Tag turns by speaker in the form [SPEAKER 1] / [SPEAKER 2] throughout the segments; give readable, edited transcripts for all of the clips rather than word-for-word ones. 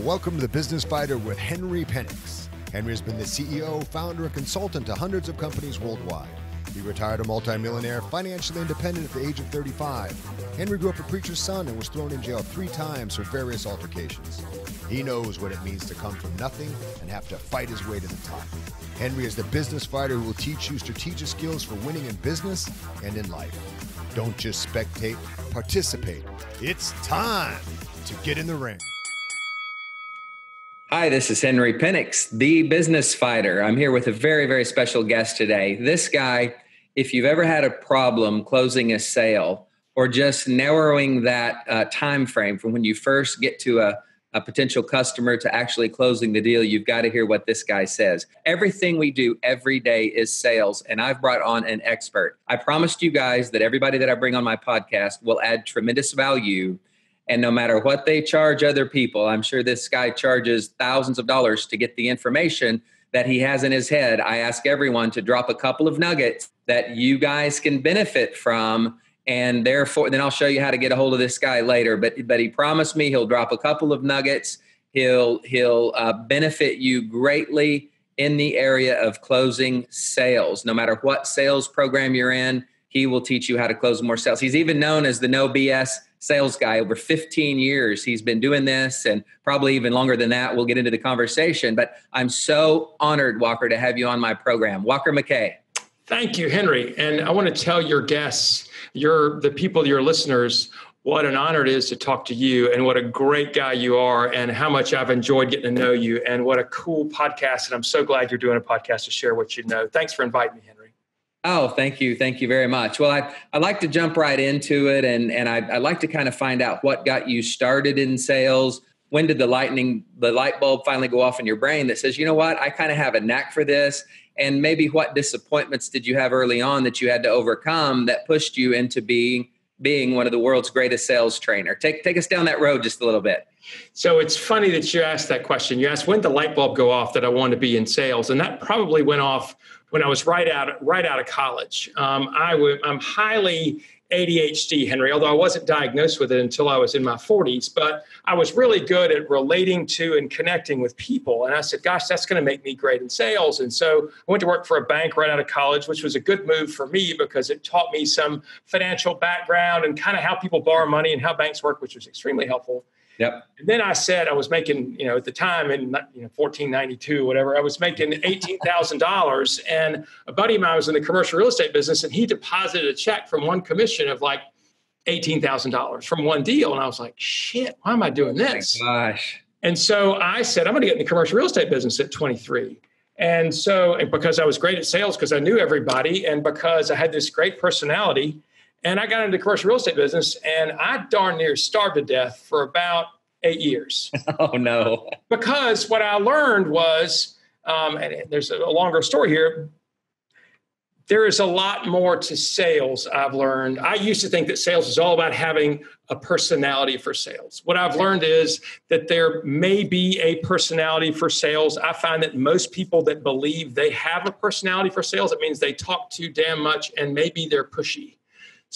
[SPEAKER 1] Welcome to The Business Fighter with Henry Penix. Henry has been the CEO, founder, and consultant to hundreds of companies worldwide. He retired a multimillionaire, financially independent at the age of 35. Henry grew up a preacher's son and was thrown in jail 3 times for various altercations. He knows what it means to come from nothing and have to fight his way to the top. Henry is the business fighter who will teach you strategic skills for winning in business and in life. Don't just spectate, participate. It's time to get in the ring.
[SPEAKER 2] Hi, this is Henry Penix, the business fighter. I'm here with a very, very special guest today. This guy, if you've ever had a problem closing a sale or just narrowing that time frame from when you first get to a potential customer to actually closing the deal, you've got to hear what this guy says. Everything we do every day is sales, and I've brought on an expert. I promised you guys that everybody that I bring on my podcast will add tremendous value. And no matter what they charge other people, I'm sure this guy charges thousands of dollars to get the information that he has in his head. I ask everyone to drop a couple of nuggets that you guys can benefit from. And therefore, then I'll show you how to get a hold of this guy later. But he promised me he'll drop a couple of nuggets. He'll benefit you greatly in the area of closing sales. No matter what sales program you're in, he will teach you how to close more sales. He's even known as the no BS sales guy. Over 15 years, he's been doing this, and probably even longer than that. We'll get into the conversation, but I'm so honored, Walker, to have you on my program. Walker McKay.
[SPEAKER 3] Thank you, Henry. And I want to tell your guests, the people, your listeners, what an honor it is to talk to you and what a great guy you are and how much I've enjoyed getting to know you and what a cool podcast. And I'm so glad you're doing a podcast to share what you know. Thanks for inviting me, Henry.
[SPEAKER 2] Oh, thank you. Thank you very much. Well, I like to jump right into it, and I like to kind of find out what got you started in sales. When did the light bulb finally go off in your brain that says, you know what, I kind of have a knack for this? And maybe what disappointments did you have early on that you had to overcome that pushed you into being one of the world's greatest sales trainer? Take us down that road just a little bit.
[SPEAKER 3] So it's funny that you asked that question. You asked when did the light bulb go off that I wanted to be in sales, and that probably went off when I was right out of college. I'm highly ADHD, Henry, although I wasn't diagnosed with it until I was in my 40s, but I was really good at relating to and connecting with people. And I said, gosh, that's going to make me great in sales. And so I went to work for a bank right out of college, which was a good move for me because it taught me some financial background and kind of how people borrow money and how banks work, which was extremely helpful.
[SPEAKER 2] Yep.
[SPEAKER 3] And then I said I was making, at the time in 1492, whatever, I was making $18,000. And a buddy of mine was in the commercial real estate business, and he deposited a check from one commission of like $18,000 from one deal. And I was like, shit, why am I doing this?
[SPEAKER 2] Oh my gosh.
[SPEAKER 3] And so I said, I'm going to get in the commercial real estate business at 23. And because I was great at sales, because I knew everybody, and because I had this great personality. And I got into the commercial real estate business, and I darn near starved to death for about 8 years.
[SPEAKER 2] Oh, no.
[SPEAKER 3] Because what I learned was, and there's a longer story here, there is a lot more to sales, I've learned. I used to think that sales is all about having a personality for sales. What I've learned is that there may be a personality for sales. I find that most people that believe they have a personality for sales, it means they talk too damn much and maybe they're pushy.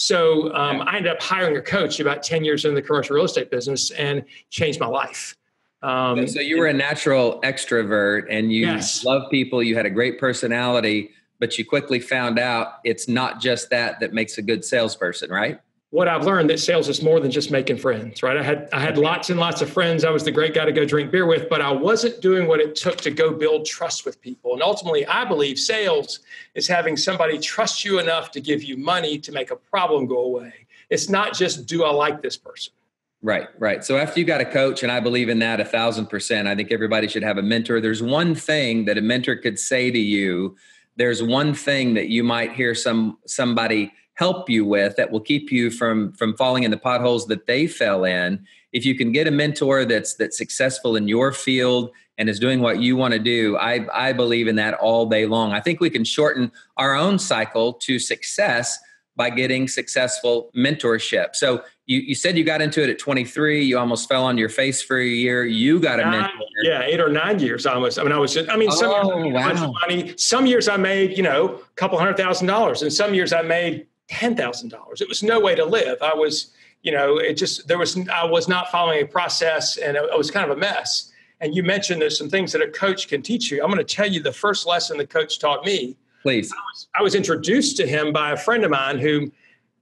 [SPEAKER 3] So I ended up hiring a coach about 10 years in the commercial real estate business and changed my life.
[SPEAKER 2] So you were a natural extrovert and you
[SPEAKER 3] Yes.
[SPEAKER 2] love people. You had a great personality, but you quickly found out it's not just that makes a good salesperson, right?
[SPEAKER 3] What I've learned that sales is more than just making friends, right? I had lots and lots of friends. I was the great guy to go drink beer with, but I wasn't doing what it took to go build trust with people. And ultimately, I believe sales is having somebody trust you enough to give you money to make a problem go away. It's not just, do I like this person?
[SPEAKER 2] Right. So after you got a coach, and I believe in that 1,000%, I think everybody should have a mentor. There's one thing that a mentor could say to you. There's one thing that you might hear somebody help you with that will keep you from falling in the potholes that they fell in. If you can get a mentor that's successful in your field and is doing what you want to do, I believe in that all day long. I think we can shorten our own cycle to success by getting successful mentorship. So you said you got into it at 23. You almost fell on your face for a year. You got a mentor.
[SPEAKER 3] Yeah, 8 or 9 years almost. Some years I made a bunch of money. Some years I made, a couple $100,000, and some years I made $10,000. It was no way to live. I was, I was not following a process, and it was kind of a mess. And you mentioned there's some things that a coach can teach you. I'm going to tell you the first lesson the coach taught me.
[SPEAKER 2] Please.
[SPEAKER 3] I was introduced to him by a friend of mine who,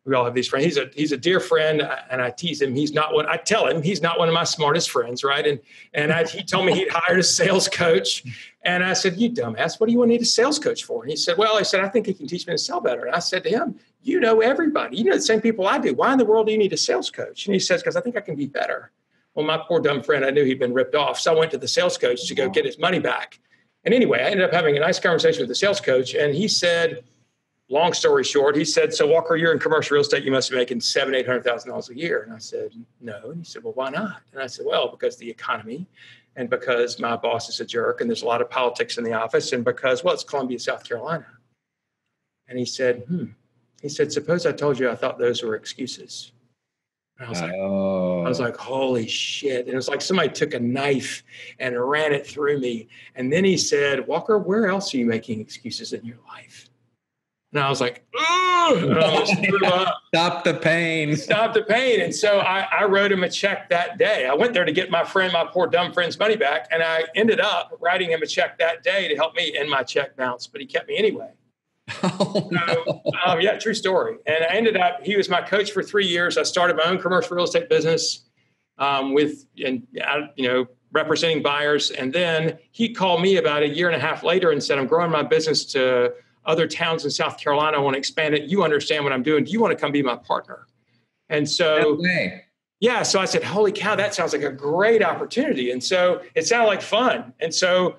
[SPEAKER 3] we all have these friends. He's a dear friend, and I tease him. I tell him he's not one of my smartest friends, right? He told me he'd hired a sales coach, and I said, "You dumbass, what do you need a sales coach for?" And he said, "Well," I said, "I think he can teach me to sell better." And I said to him, "You know everybody. You know the same people I do. Why in the world do you need a sales coach?" And he says, "Because I think I can be better." Well, my poor dumb friend, I knew he'd been ripped off, so I went to the sales coach to go get his money back. And anyway, I ended up having a nice conversation with the sales coach, and he said, long story short, he said, "So Walker, you're in commercial real estate. You must be making $700,000-800,000 a year." And I said, "No." And he said, "Well, why not?" And I said, "Well, because the economy, and because my boss is a jerk, and there's a lot of politics in the office, and because, well, it's Columbia, South Carolina." And he said, He said, "Suppose I told you I thought those were excuses." And I was like, holy shit. And it was like somebody took a knife and ran it through me. And then he said, "Walker, where else are you making excuses in your life?" And I was like, "Oh," and I almost threw up.
[SPEAKER 2] Stop the pain.
[SPEAKER 3] Stop the pain. And so I wrote him a check that day. I went there to get my poor dumb friend's money back. And I ended up writing him a check that day to help me, and my check bounced, but he kept me anyway.
[SPEAKER 2] Oh, no.
[SPEAKER 3] Yeah, true story. And I ended up, he was my coach for 3 years. I started my own commercial real estate business representing buyers. And then he called me about a year and a half later and said, "I'm growing my business to other towns in South Carolina. I want to expand it. You understand what I'm doing. Do you want to come be my partner?" And so, yeah, so I said, "Holy cow, that sounds like a great opportunity." And so it sounded like fun. And so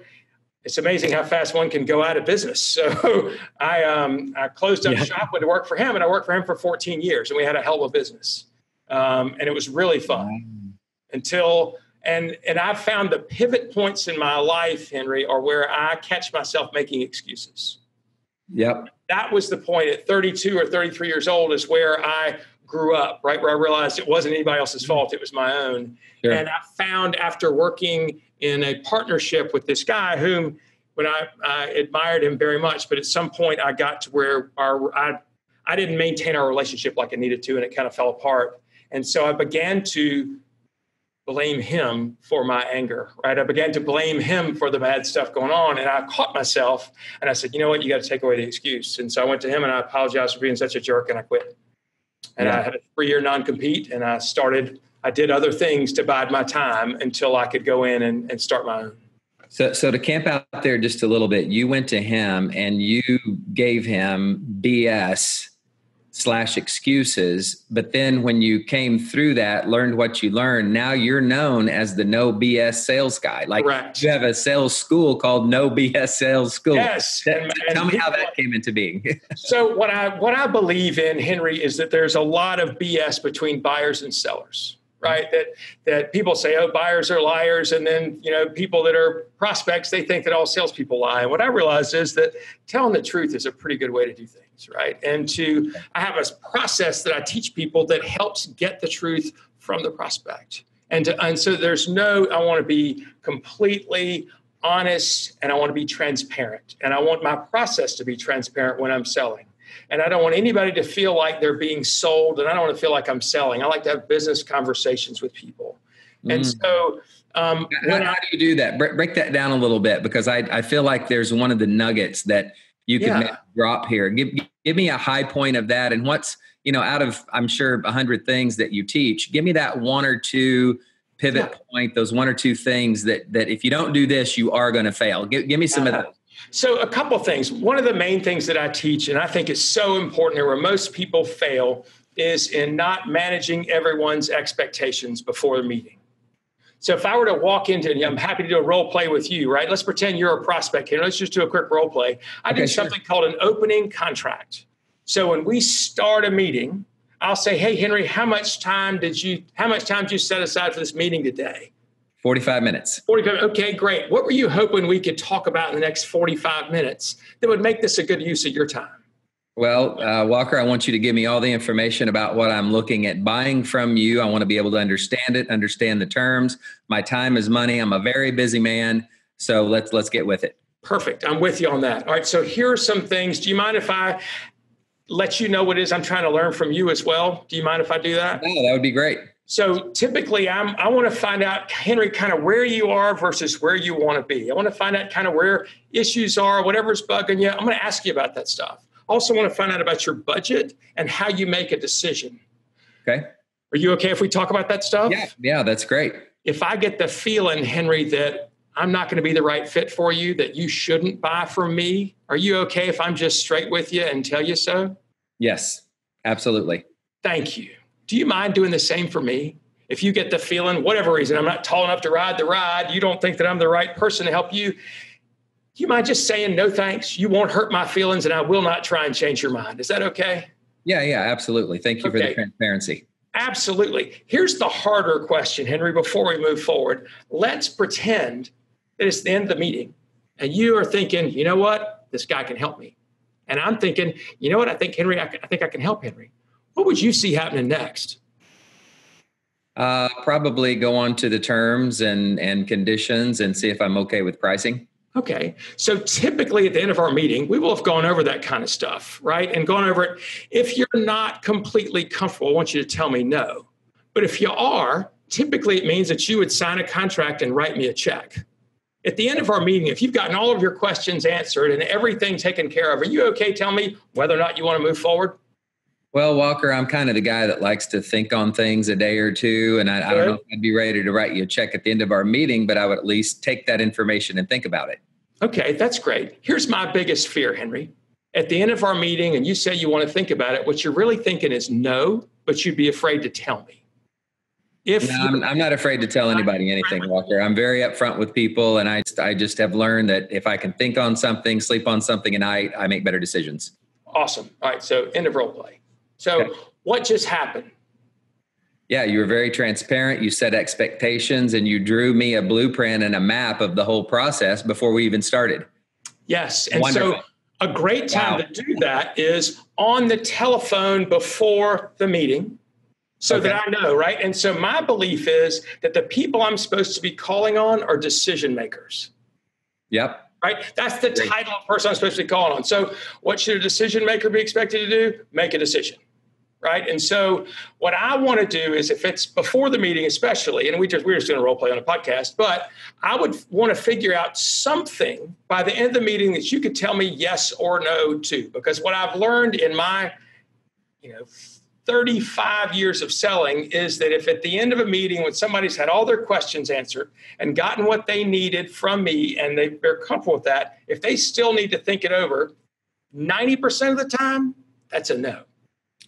[SPEAKER 3] it's amazing how fast one can go out of business. So I closed up shop, went to work for him, and I worked for him for 14 years, and we had a hell of a business. And it was really fun and I found the pivot points in my life, Henry, are where I catch myself making excuses.
[SPEAKER 2] Yep.
[SPEAKER 3] That was the point at 32 or 33 years old is where I grew up, right? Where I realized it wasn't anybody else's fault. It was my own. Sure. And I found after working in a partnership with this guy whom, when I admired him very much, but at some point I got to where I didn't maintain our relationship like I needed to, and it kind of fell apart. And so I began to blame him for my anger, right? I began to blame him for the bad stuff going on. And I caught myself and I said, "You know what? You got to take away the excuse." And so I went to him and I apologized for being such a jerk, and I quit. And I had a 3-year non-compete, and I did other things to bide my time until I could go in and start my own.
[SPEAKER 2] So to camp out there just a little bit, you went to him and you gave him BS/excuses. But then when you came through that, learned what you learned, now you're known as the no BS sales guy. Like, correct. You have a sales school called No BS Sales School.
[SPEAKER 3] Yes.
[SPEAKER 2] Tell me how that came into being.
[SPEAKER 3] So what I believe in, Henry, is that there's a lot of BS between buyers and sellers. Right. That people say, "Oh, buyers are liars." And then, people that are prospects, they think that all salespeople lie. And what I realized is that telling the truth is a pretty good way to do things. Right. And I have a process that I teach people that helps get the truth from the prospect. And so I want to be completely honest, and I want to be transparent, and I want my process to be transparent when I'm selling. And I don't want anybody to feel like they're being sold, and I don't want to feel like I'm selling. I like to have business conversations with people. And so
[SPEAKER 2] how do you do that? Break that down a little bit, because I feel like there's one of the nuggets that you can maybe drop here. Give me a high point of that. And what's, out of, I'm sure, 100 things that you teach, give me that one or two pivot point, those one or two things that if you don't do this, you are going to fail. Give me some of those.
[SPEAKER 3] So a couple of things. One of the main things that I teach, and I think is so important, and where most people fail, is in not managing everyone's expectations before the meeting. So if I were to walk into, and I'm happy to do a role play with you, right? Let's pretend you're a prospect here. Let's just do a quick role play. I do something called an opening contract. So when we start a meeting, I'll say, "Hey, Henry, how much time did you set aside for this meeting today?"
[SPEAKER 2] 45 minutes.
[SPEAKER 3] 45. Okay, great. What were you hoping we could talk about in the next 45 minutes that would make this a good use of your time?
[SPEAKER 2] Well, Walker, I want you to give me all the information about what I'm looking at buying from you. I want to be able to understand it, understand the terms. My time is money. I'm a very busy man. So let's get with it.
[SPEAKER 3] Perfect. I'm with you on that. All right. So here are some things. Do you mind if I let you know what it is I'm trying to learn from you as well? Do you mind if I do that?
[SPEAKER 2] No, that would be great.
[SPEAKER 3] So typically I want to find out, Henry, kind of where you are versus where you want to be. I want to find out kind of where issues are, whatever's bugging you. I'm going to ask you about that stuff. I also want to find out about your budget and how you make a decision.
[SPEAKER 2] Okay.
[SPEAKER 3] Are you okay if we talk about that stuff?
[SPEAKER 2] Yeah, that's great.
[SPEAKER 3] If I get the feeling, Henry, that I'm not going to be the right fit for you, that you shouldn't buy from me, are you okay if I'm just straight with you and tell you so?
[SPEAKER 2] Yes, absolutely.
[SPEAKER 3] Thank you. Do you mind doing the same for me? If you get the feeling, whatever reason, I'm not tall enough to ride the ride, you don't think that I'm the right person to help you, do you mind just saying no thanks? You won't hurt my feelings and I will not try and change your mind. Is that okay?
[SPEAKER 2] Yeah, absolutely. Thank you for the transparency.
[SPEAKER 3] Absolutely. Here's the harder question, Henry, before we move forward. Let's pretend that it's the end of the meeting and you are thinking, you know what? This guy can help me. And I'm thinking, you know what? I think I can help Henry. What would you see happening next?
[SPEAKER 2] Probably go on to the terms and conditions and see if I'm okay with pricing.
[SPEAKER 3] Okay. So typically at the end of our meeting, we will have gone over that kind of stuff, right? And gone over it. If you're not completely comfortable, I want you to tell me no. But if you are, typically it means that you would sign a contract and write me a check. At the end of our meeting, if you've gotten all of your questions answered and everything taken care of, are you okay? Tell me whether or not you want to move forward.
[SPEAKER 2] Well, Walker, I'm kind of the guy that likes to think on things a day or two, and I don't know if I'd be ready to write you a check at the end of our meeting, but I would at least take that information and think about it.
[SPEAKER 3] Okay, that's great. Here's my biggest fear, Henry. At the end of our meeting, and you say you want to think about it, what you're really thinking is no, but you'd be afraid to tell me.
[SPEAKER 2] I'm not afraid to tell anybody anything, Walker. I'm very upfront with people, and I just have learned that if I can think on something, sleep on something at night, I make better decisions.
[SPEAKER 3] Awesome. All right, so end of role play. So What just happened?
[SPEAKER 2] Yeah, you were very transparent. You set expectations and you drew me a blueprint and a map of the whole process before we even started.
[SPEAKER 3] Yes. And
[SPEAKER 2] Wonderful.
[SPEAKER 3] So a great time to do that is on the telephone before the meeting so that I know, right? And so my belief is that the people I'm supposed to be calling on are decision makers.
[SPEAKER 2] Yep.
[SPEAKER 3] Right? That's the title of the person I'm supposed to be calling on. So what should a decision maker be expected to do? Make a decision. Right. And so what I want to do is if it's before the meeting, especially, and we're just doing a role play on a podcast, but I would want to figure out something by the end of the meeting that you could tell me yes or no to, because what I've learned in my, 35 years of selling is that if at the end of a meeting when somebody's had all their questions answered and gotten what they needed from me and they're comfortable with that, if they still need to think it over, 90% of the time, that's a no.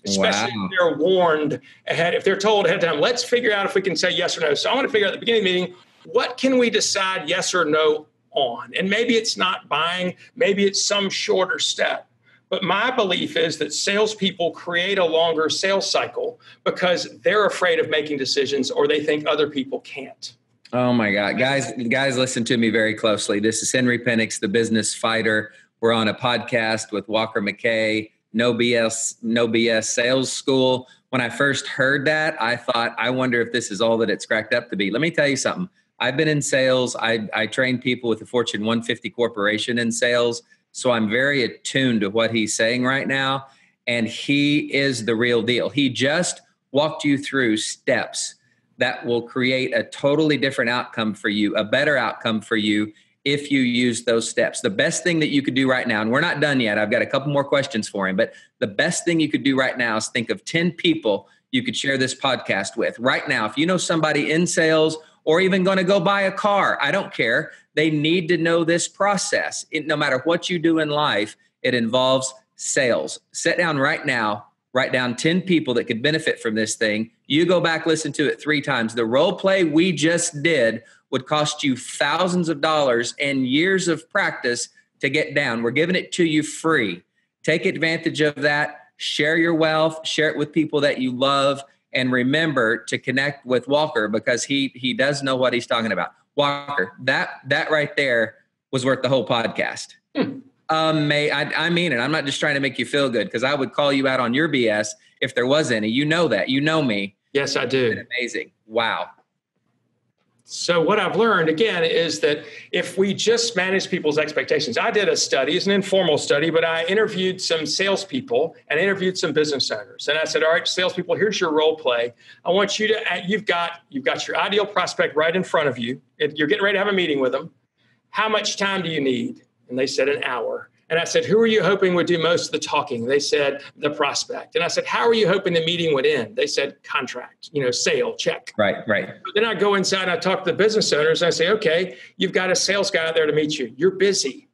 [SPEAKER 3] Especially if they're warned ahead, if they're told ahead of time, let's figure out if we can say yes or no. So I want to figure out at the beginning of the meeting, what can we decide yes or no on? And maybe it's not buying, maybe it's some shorter step. But my belief is that salespeople create a longer sales cycle because they're afraid of making decisions or they think other people can't.
[SPEAKER 2] Oh my God. Guys, listen to me very closely. This is Henry Penix, the business fighter. We're on a podcast with Walker McKay. No BS sales school. When I first heard that, I thought, I wonder if this is all that it's cracked up to be. Let me tell you something. I've been in sales. I train people with the Fortune 150 corporation in sales. So I'm very attuned to what he's saying right now. And he is the real deal. He just walked you through steps that will create a totally different outcome for you, a better outcome for you if you use those steps. The best thing that you could do right now, and we're not done yet, I've got a couple more questions for him, but the best thing you could do right now is think of 10 people you could share this podcast with. Right now, if you know somebody in sales or even going to go buy a car, I don't care. They need to know this process. No matter what you do in life, it involves sales. Sit down right now, write down 10 people that could benefit from this thing. You go back, listen to it 3 times. The role play we just did would cost you thousands of dollars and years of practice to get down. We're giving it to you free. Take advantage of that. Share your wealth. Share it with people that you love. And remember to connect with Walker because he does know what he's talking about. Walker, that right there was worth the whole podcast. I mean it. I'm not just trying to make you feel good because I would call you out on your BS if there was any. You know that. You know me.
[SPEAKER 3] Yes, I do.
[SPEAKER 2] It's been amazing. Wow.
[SPEAKER 3] So what I've learned, again, is that if we just manage people's expectations, I did a study, it's an informal study, but I interviewed some salespeople and interviewed some business owners. And I said, all right, salespeople, here's your role play. I want you to, you've got your ideal prospect right in front of you. You're getting ready to have a meeting with them. How much time do you need? And they said an hour. And I said, who are you hoping would do most of the talking? They said, the prospect. And I said, how are you hoping the meeting would end? They said, contract, sale, check.
[SPEAKER 2] Right.
[SPEAKER 3] But then I go inside and I talk to the business owners and I say, okay, you've got a sales guy out there to meet you. You're busy,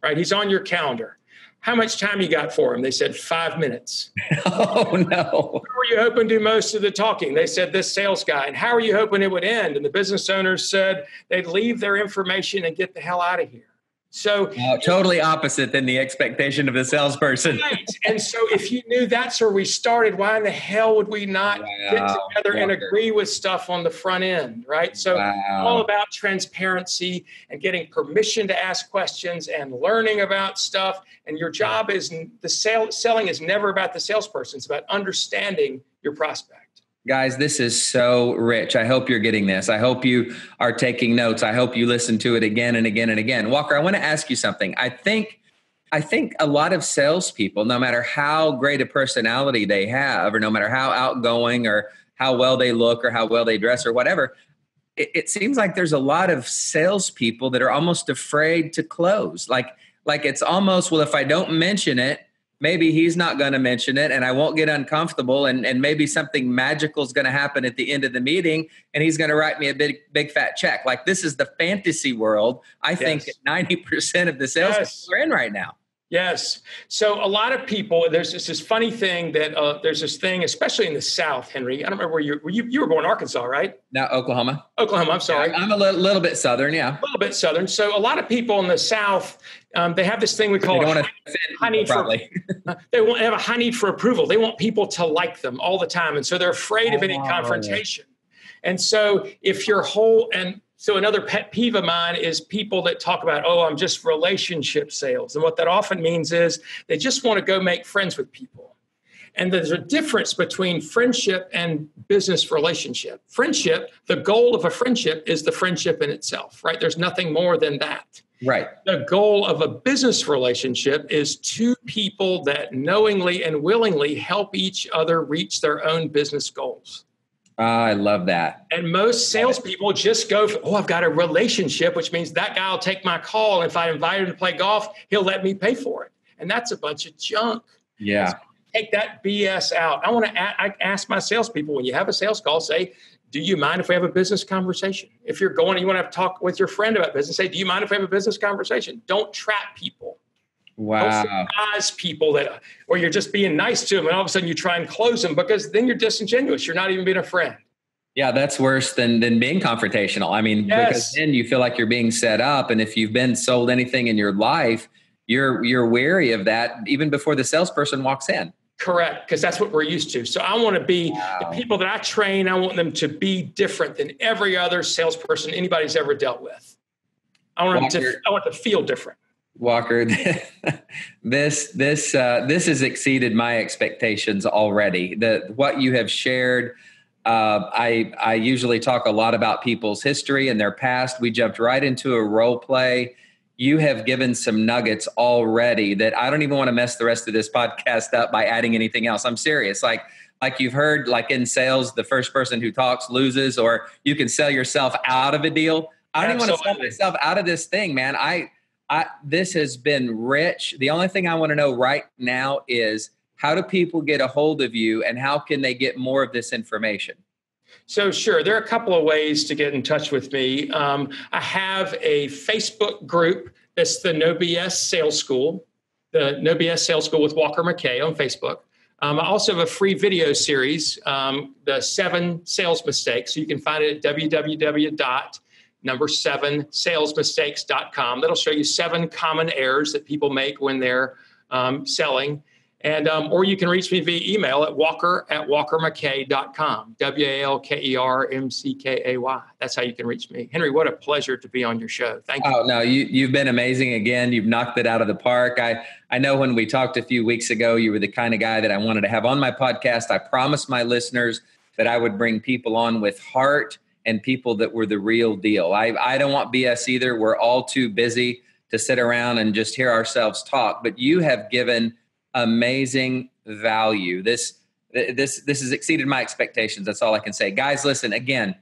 [SPEAKER 3] right? He's on your calendar. How much time you got for him? They said 5 minutes.
[SPEAKER 2] Oh, no.
[SPEAKER 3] Who are you hoping to do most of the talking? They said, this sales guy. And how are you hoping it would end? And the business owners said they'd leave their information and get the hell out of here. So
[SPEAKER 2] totally opposite than the expectation of the salesperson.
[SPEAKER 3] Right. And so if you knew that's where we started, why in the hell would we not get together and agree with stuff on the front end, right? So all about transparency and getting permission to ask questions and learning about stuff. And your job is selling is never about the salesperson. It's about understanding your prospect.
[SPEAKER 2] Guys, this is so rich. I hope you're getting this. I hope you are taking notes. I hope you listen to it again and again and again. Walker, I want to ask you something. I think a lot of salespeople, no matter how great a personality they have, or no matter how outgoing or how well they look or how well they dress or whatever, it seems like there's a lot of salespeople that are almost afraid to close. Like it's almost, well, if I don't mention it, maybe he's not going to mention it and I won't get uncomfortable and maybe something magical is going to happen at the end of the meeting and he's going to write me a big fat check. Like this is the fantasy world. I think 90% of the sales people are in right now.
[SPEAKER 3] Yes. So a lot of people, there's this funny thing that there's this thing, especially in the South, Henry. I don't remember where you were born in Arkansas, right?
[SPEAKER 2] No, Oklahoma.
[SPEAKER 3] I'm sorry.
[SPEAKER 2] I'm a little bit Southern, yeah.
[SPEAKER 3] A little bit Southern. So a lot of people in the South, they have this thing we call they have a high need for approval. They want people to like them all the time. And so they're afraid of any confrontation. And so if your So another pet peeve of mine is people that talk about, I'm just relationship sales. And what that often means is they just want to go make friends with people. And there's a difference between friendship and business relationship. Friendship, the goal of a friendship is the friendship in itself, right? There's nothing more than that.
[SPEAKER 2] Right.
[SPEAKER 3] The goal of a business relationship is two people that knowingly and willingly help each other reach their own business goals.
[SPEAKER 2] I love that.
[SPEAKER 3] And most salespeople just go, I've got a relationship, which means that guy will take my call. And if I invite him to play golf, he'll let me pay for it. And that's a bunch of junk.
[SPEAKER 2] Yeah.
[SPEAKER 3] So take that BS out. I ask my salespeople, when you have a sales call, say, do you mind if we have a business conversation? If you're going and you want to have a talk with your friend about business, say, do you mind if we have a business conversation? Don't trap people.
[SPEAKER 2] Wow.
[SPEAKER 3] Don't surprise people or you're just being nice to them and all of a sudden you try and close them because then you're disingenuous. You're not even being a friend.
[SPEAKER 2] Yeah, that's worse than being confrontational. I mean, because then you feel like you're being set up. And if you've been sold anything in your life, you're wary of that even before the salesperson walks in.
[SPEAKER 3] Correct, because that's what we're used to. So I want to be the people that I train, I want them to be different than every other salesperson anybody's ever dealt with. I want them to feel different.
[SPEAKER 2] Walker, this has exceeded my expectations already. What you have shared, I usually talk a lot about people's history and their past. We jumped right into a role play. You have given some nuggets already that I don't even want to mess the rest of this podcast up by adding anything else. I'm serious. Like you've heard, like in sales, the first person who talks loses, or you can sell yourself out of a deal. I don't even want to sell myself out of this thing, man. This has been rich. The only thing I want to know right now is how do people get a hold of you and how can they get more of this information?
[SPEAKER 3] So sure, there are a couple of ways to get in touch with me. I have a Facebook group that's the No BS Sales School, the No BS Sales School with Walker McKay on Facebook. I also have a free video series, the 7 Sales Mistakes. So you can find it at www.7salesmistakes.com. That'll show you 7 common errors that people make when they're selling. And or you can reach me via email at walker@walkermckay.com, WALKERMCKAY. That's how you can reach me. Henry, what a pleasure to be on your show. Thank you.
[SPEAKER 2] Oh, no, you've been amazing again. You've knocked it out of the park. I know when we talked a few weeks ago, you were the kind of guy that I wanted to have on my podcast. I promised my listeners that I would bring people on with heart and people that were the real deal. I don't want BS either. We're all too busy to sit around and just hear ourselves talk, but you have given amazing value. This has exceeded my expectations. That's all I can say. Guys, listen, again,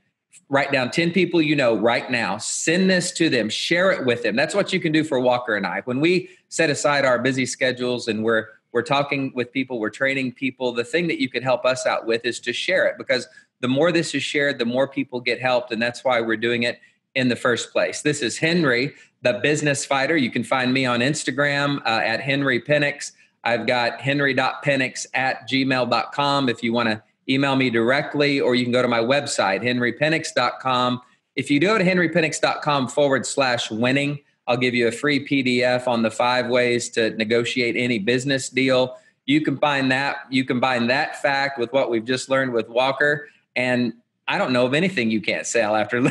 [SPEAKER 2] write down 10 people you know right now. Send this to them. Share it with them. That's what you can do for Walker and I. When we set aside our busy schedules and we're talking with people, we're training people, the thing that you can help us out with is to share it, because the more this is shared, the more people get helped. And that's why we're doing it in the first place. This is Henry, the business fighter. You can find me on Instagram at Henry Penix. I've got henry.penix@gmail.com if you want to email me directly, or you can go to my website, henrypenix.com. If you go to henrypenix.com/winning, I'll give you a free PDF on the 5 ways to negotiate any business deal. You can combine that fact with what we've just learned with Walker, and I don't know of anything you can't sell after.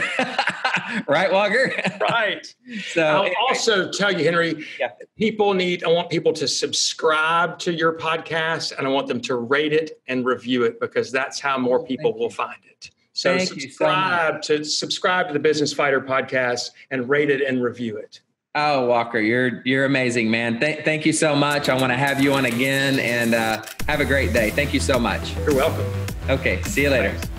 [SPEAKER 2] Right, Walker?
[SPEAKER 3] Right.
[SPEAKER 2] So
[SPEAKER 3] I'll also tell you, Henry,
[SPEAKER 2] yeah.
[SPEAKER 3] I want people to subscribe to your podcast, and I want them to rate it and review it, because that's how more people will find it. So subscribe to the Business Fighter podcast and rate it and review it.
[SPEAKER 2] Oh, Walker, you're amazing, man. Thank you so much. I want to have you on again, and have a great day. Thank you so much.
[SPEAKER 3] You're welcome.
[SPEAKER 2] Okay. See you later.
[SPEAKER 3] Thanks.